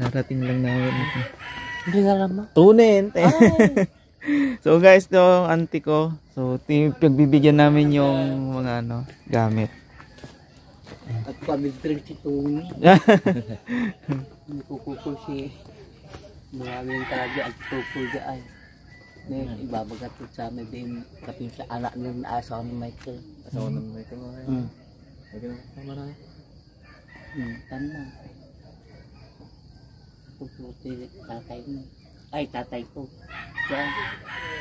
Karating lang namin. Hindi nga naman. Tunin. So guys, ito ang auntie ko. So pagbibigyan namin yung mga ano, gamit. At pamilitring si Tony. Hindi kukukul si maraming talaga at kukul dyan. Ibabagat ko sa amin din kapin sa anak ng asawa ng Michael. Asawa ng Michael. Tama na. Tama. Puputi tatay mo. Ay, tatay ko. Diyan.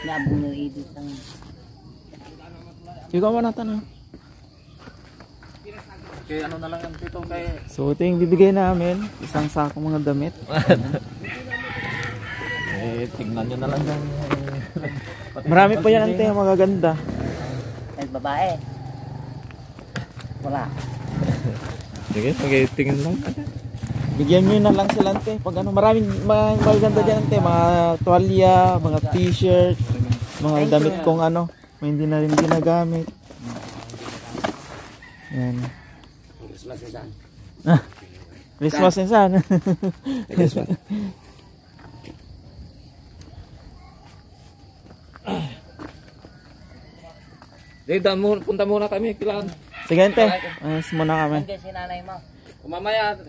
Naabong na rin sa nga. Ikaw mo natin ah. Kaya ano na lang ang dito kay... So ito yung bibigay namin. Isang sakong mga damit. Tignan nyo na lang yung... Marami pa yan ante, magaganda. Ay, babae. Wala. Sige, tingin lang. Bigyan nyo na lang sila ante. Pag ano, maraming magaganda dyan ante. Mga tuwalya, mga t-shirt, mga damit kong ano, may hindi na rin ginagamit. Yan. Christmas na saan? Christmas na saan? Christmas. Punta muna kami, kailangan. Sige ante, ayos muna kami. Nandiyan si nanay mo. Mamaya.